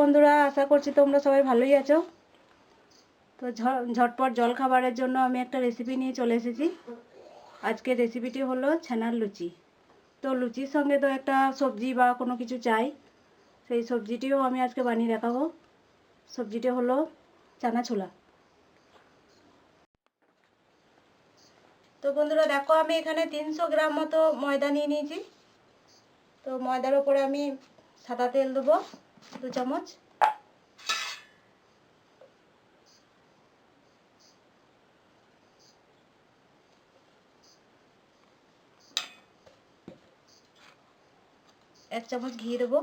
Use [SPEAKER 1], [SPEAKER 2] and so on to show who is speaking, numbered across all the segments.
[SPEAKER 1] বন্ধুরা, আশা করছি তোমরা সবাই ভালোই আছো। তো ঝটপট জল খাবারের জন্য আমি একটা রেসিপি নিয়ে চলে এসেছি। আজকের রেসিপিটি হলো ছানার লুচি। তো লুচির সঙ্গে তো একটা সবজি বা কোনো কিছু চাই, সেই সবজিটিও আমি আজকে বানিয়ে দেখাবো। সবজিটি হলো চানা ছোলা। তো বন্ধুরা দেখো, আমি এখানে 300 গ্রাম মতো ময়দা নিয়ে নিয়েছি। তো ময়দার ওপরে আমি সাদা তেল দেবো 2 চামচ। এক চামচ ঘি দেবো।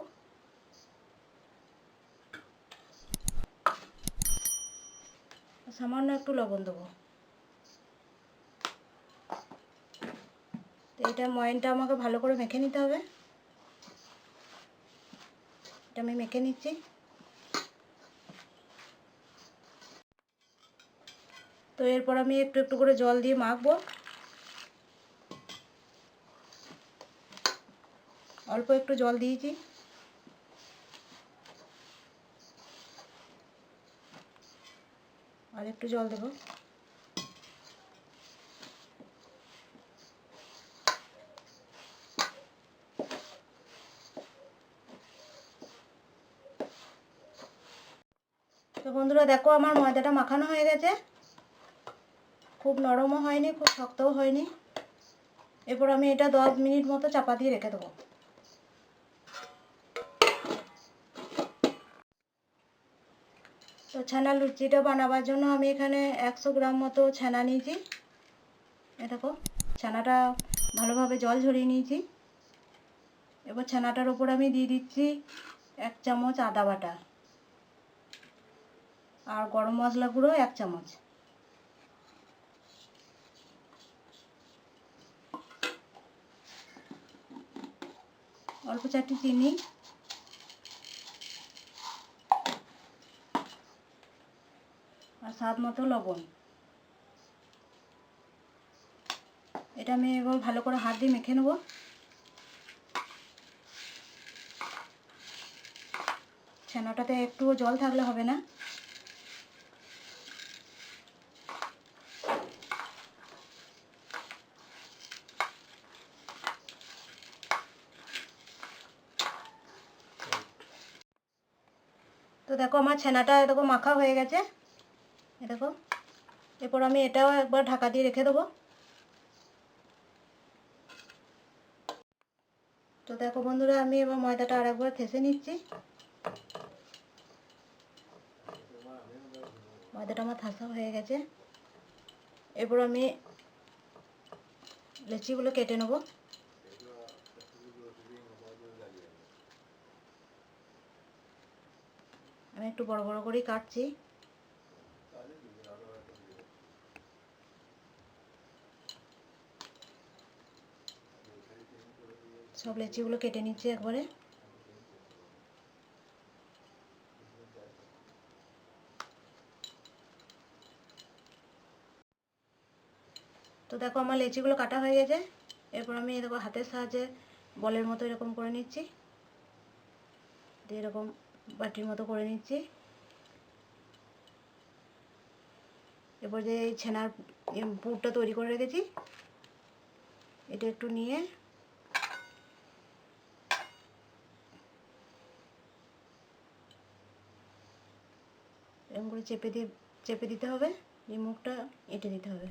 [SPEAKER 1] সামান্য একটু লবণ দেবো। তো এটা ময়নটা আমাকে ভালো করে মেখে নিতে হবে। এটা আমি মেখে নিচ্ছি। তো এরপর আমি একটু একটু করে জল দিয়ে মাখবো। অল্প একটু জল দিয়েছি। আর একটু জল দেবো। তো বন্ধুরা দেখো, আমার ময়দাটা মাখানো হয়ে গেছে। খুব নরমও হয়নি, খুব শক্তও হয়নি। এরপর আমি এটা 10 মিনিট মতো চাপা দিয়ে রেখে দেবো। তো ছানা লুচিটা বানাবার জন্য আমি এখানে 100 গ্রাম মতো ছানা নিয়েছি। এ দেখো, ছানাটা ভালোভাবে জল ঝরিয়ে নিয়েছি। এবার ছানাটার ওপর আমি দিয়ে দিচ্ছি 1 চামচ আদা বাটা আর গরম মশলা গুঁড়ো 1 চামচ। অল্প চারটি চিনি আর স্বাদ মতো লবণ। এটা আমি এবার ভালো করে হাত দিয়ে মেখে নেব। ছানাটাতে একটুও জল থাকলে হবে না। তো দেখো, আমার ছানাটা দেখো মাখা হয়ে গেছে। এ দেখো, এরপর আমি এটাও একবার ঢাকা দিয়ে রেখে দেবো। তো দেখো বন্ধুরা, আমি এবার ময়দাটা আরেকবার থেসে নিচ্ছি। ময়দাটা আমার থাসা হয়ে গেছে। এরপর আমি লুচিগুলো কেটে নেব। আমি একটু বড় বড় করেই কাটছি। সব লুচিগুলো কেটে নিচ্ছি একবারে। তো দেখো, আমার লেচিগুলো কাটা হয়ে গেছে। এরপর আমি দেখো হাতের সাহায্যে বলের মতো এরকম করে নিচ্ছি, দিয়ে এরকম বাটির মতো করে নিচ্ছি। এরপর যে এই ছানার পুরটা তৈরি করে রেখেছি, এটা একটু নিয়ে এরকম করে চেপে দিতে হবে। এই মুখটা এঁটে দিতে হবে।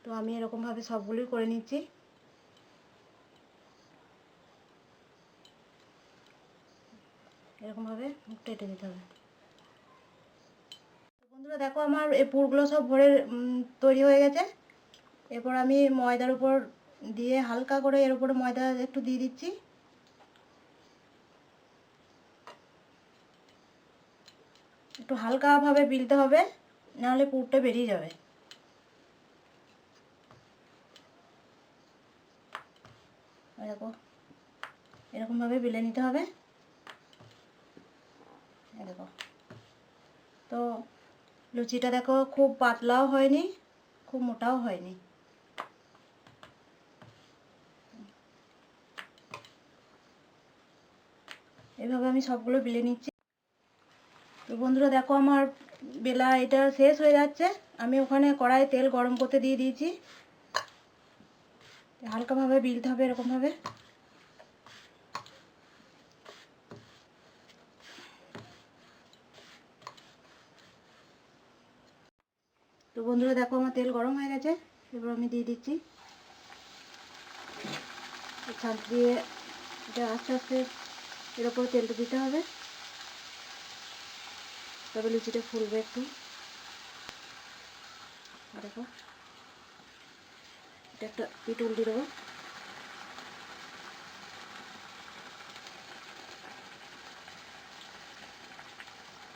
[SPEAKER 1] তো আমি এরকমভাবে সবগুলোই করে নিচ্ছি। এরকমভাবে মুখটা এঁটে দিতে হবে। তো বন্ধুরা দেখো, আমার এই পুরগুলো সব ভরে তৈরি হয়ে গেছে। এরপর আমি ময়দার উপর দিয়ে হালকা করে এর উপরে ময়দা একটু দিয়ে দিচ্ছি। একটু হালকাভাবে বেলতে হবে, নাহলে পুরটা বেরিয়ে যাবে। দেখো, এরকমভাবে বেলে নিতে হবে। দেখো, তো লুচিটা দেখো খুব পাতলাও হয়নি, খুব মোটাও হয়নি। এভাবে আমি সবগুলো বেলে নিচ্ছি। তো বন্ধুরা দেখো আমার বেলা এটা শেষ হয়ে যাচ্ছে। আমি ওখানে কড়াই তেল গরম করতে দিয়ে দিয়েছি। হালকাভাবে বেলতে হবে এরকমভাবে। তো বন্ধুরা দেখো আমার তেল গরম হয়ে গেছে। এবার আমি দিয়ে দিচ্ছি। ছাঁচ দিয়ে এটা আস্তে আস্তে এর উপরে তেলটা দিতে হবে, তবে লুচিটা ফুলবে একটু। দেখো এটা একটা পিঠ উল্টে দেবো।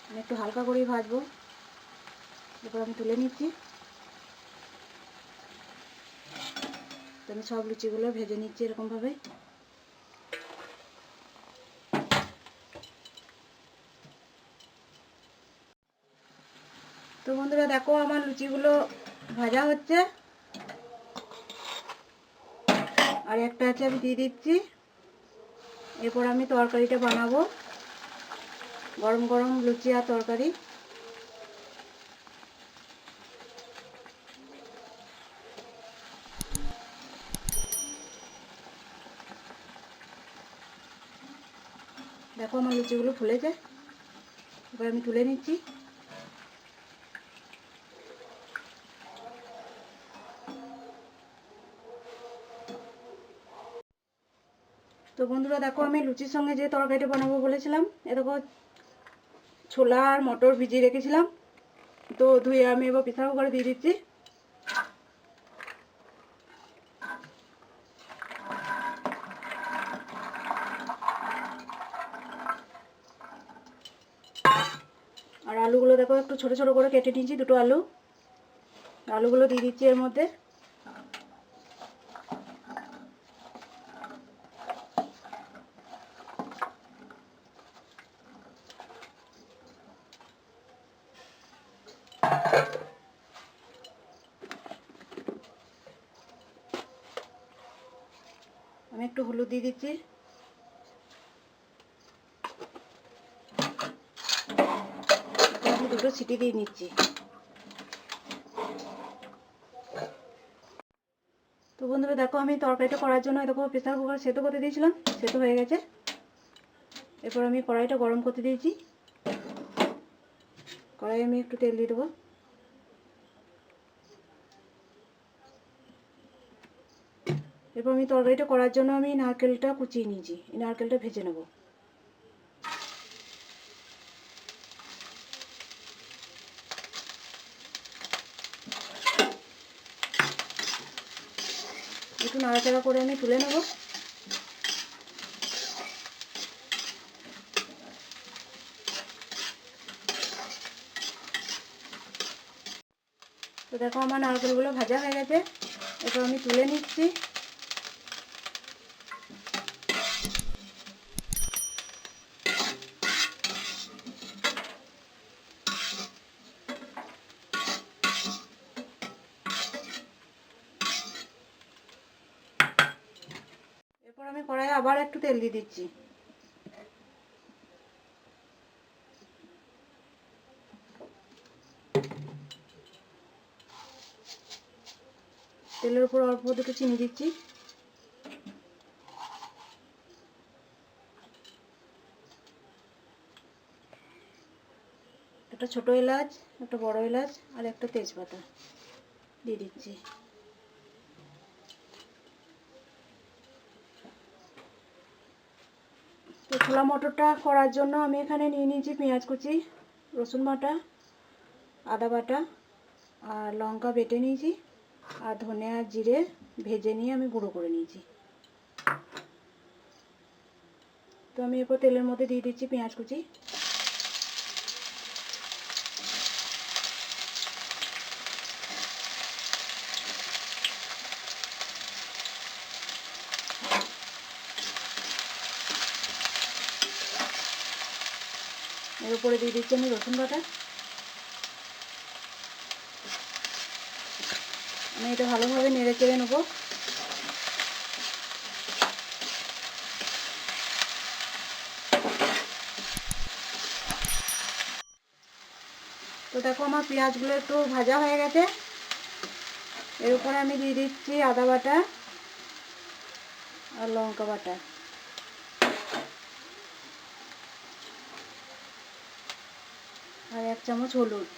[SPEAKER 1] আমি একটু হালকা করেই ভাজবো। এরপর আমি তুলে নিচ্ছি। তো আমি সব লুচিগুলো ভেজে নিচ্ছি এরকমভাবে। তো বন্ধুরা দেখো আমার লুচিগুলো ভাজা হচ্ছে। আর একটা আছে আমি দিয়ে দিচ্ছি। এরপর আমি তরকারিটা বানাবো, গরম গরম লুচি আর তরকারি। দেখো আমার লুচিগুলো ফুলেছে। এবার আমি তুলে নিচ্ছি। তো বন্ধুরা দেখো আমি লুচির সঙ্গে যে তরকারিটা বানাবো বলেছিলাম, এরকম ছোলা আর মটর ভিজিয়ে রেখেছিলাম। তো ধুয়ে আমি এবার প্রেসার কুকারে দিয়ে দিচ্ছি। আর আলুগুলো দেখো একটু ছোট ছোট করে কেটে নিয়েছি, দুটো আলুগুলো দিয়ে দিচ্ছি এর মধ্যে। আমি একটু হলুদ দিয়ে দিচ্ছি। আমি দুটো সিটি দিয়ে নিচ্ছি। তো বন্ধুরা দেখো আমি তরকারিটা করার জন্য দেখো প্রেসার কুকার সেদ্ধ করতে দিয়েছিলাম, সেদ্ধ হয়ে গেছে। এরপর আমি কড়াইটা গরম করতে দিয়েছি। কড়াই আমি একটু তেল দিয়ে দেবো। এরপর আমি তরকারিটা করার জন্য আমি নারকেলটা কুচিয়ে নিয়েছি। এই নারকেলটা ভেজে নেব। একটু নাড়াচাড়া করে আমি তুলে নেব। তো দেখো আমার নারকেলগুলো ভাজা হয়ে গেছে। এরপর আমি তুলে নিচ্ছি। এরপর আমি কড়াইয়ে আবার একটু তেল দিয়ে দিচ্ছি। তেলের উপর অল্প দুটো চিনি দিচ্ছি। একটা ছোট এলাচ, একটা বড় এলাচ আর একটা তেজপাতা দিয়ে দিচ্ছি। তো ছোলা মটরটা করার জন্য আমি এখানে নিয়ে নিয়েছি পেঁয়াজ কুচি, রসুন বাটা, আদা বাটা আর লঙ্কা বেটে নিয়েছি, আর ধনে আর জিরে ভেজে নিয়ে আমি গুঁড়ো করে নিয়েছি। তো আমি এরপর তেলের মধ্যে দিয়ে দিচ্ছি পেঁয়াজ কুচি। এর উপরে দিয়ে দিচ্ছি আমি রসুন বাটা। আমি এটা ভালোভাবে নেড়ে চেড়ে নেবো। দেখো আমার পেঁয়াজগুলো একটু ভাজা হয়ে গেছে। এর উপরে আমি দিয়ে দিচ্ছি আদা বাটা আর লঙ্কা বাটা। আর 1 চামচ হলুদ।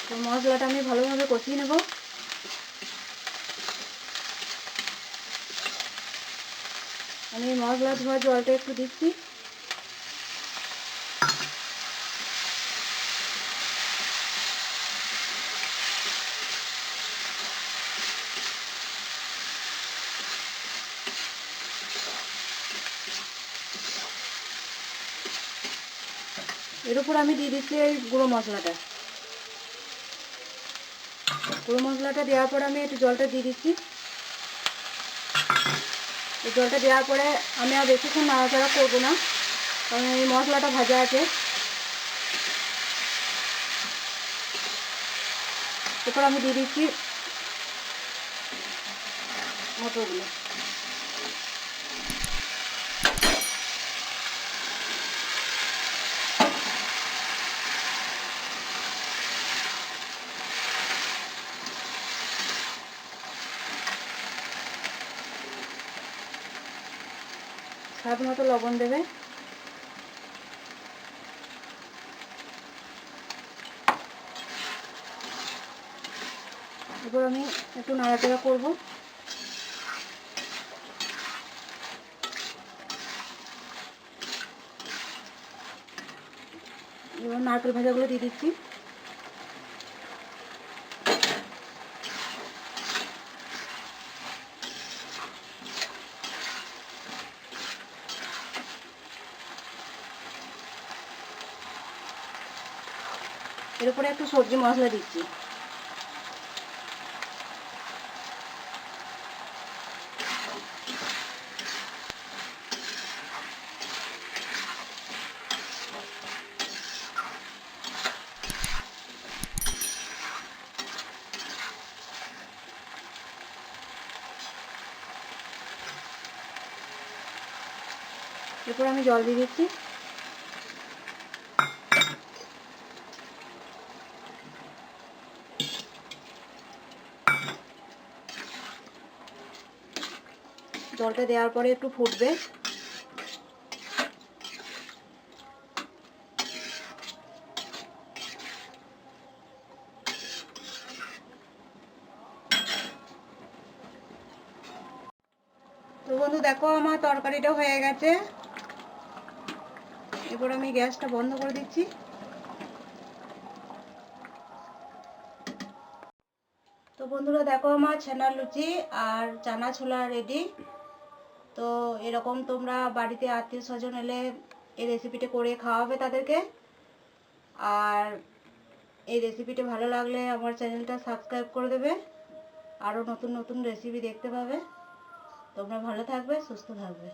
[SPEAKER 1] তো মশলাটা আমি ভালোভাবে কষিয়ে নেব। আমি মশলা ধোয়া জলটা একটু দিচ্ছি। এর উপর আমি দিয়ে দিচ্ছি এই গুঁড়ো মশলাটা। গুঁড়ো মশলাটা দেওয়ার পর আমি একটু জলটা দিয়ে দিচ্ছি। এই জলটা দেওয়ার পরে আমি আর বেশিক্ষণ নাড়াচাড়া করবো না, কারণ এই মশলাটা ভাজা আছে। এরপর আমি দিয়ে দিচ্ছি মটরগুলো। স্বাদ মতো লবণ দেবে। এরপর আমি একটু নাড়াচাড়া করব। এবার নারকেল ভাজাগুলো দিয়ে দিচ্ছি। এর উপরে একটু সবজি মশলা দিচ্ছি। এরপর আমি জল দিয়ে দিচ্ছি। জলটা দেওয়ার পরে একটু ফুটবে। তো বন্ধু দেখো আমার তরকারিটা হয়ে গেছে। এরপর আমি গ্যাসটা বন্ধ করে দিচ্ছি। তো বন্ধুরা দেখো আমার ছানার লুচি আর চানা ছোলা রেডি। তো এরকম তোমরা বাড়িতে আত্মীয় স্বজন এলে এই রেসিপিটা করে খাওয়াবে তাদেরকে। আর এই রেসিপিটা ভালো লাগলে আমার চ্যানেলটা সাবস্ক্রাইব করে দেবে, আরও নতুন নতুন রেসিপি দেখতে পাবে। তোমরা ভালো থাকবে, সুস্থ থাকবে।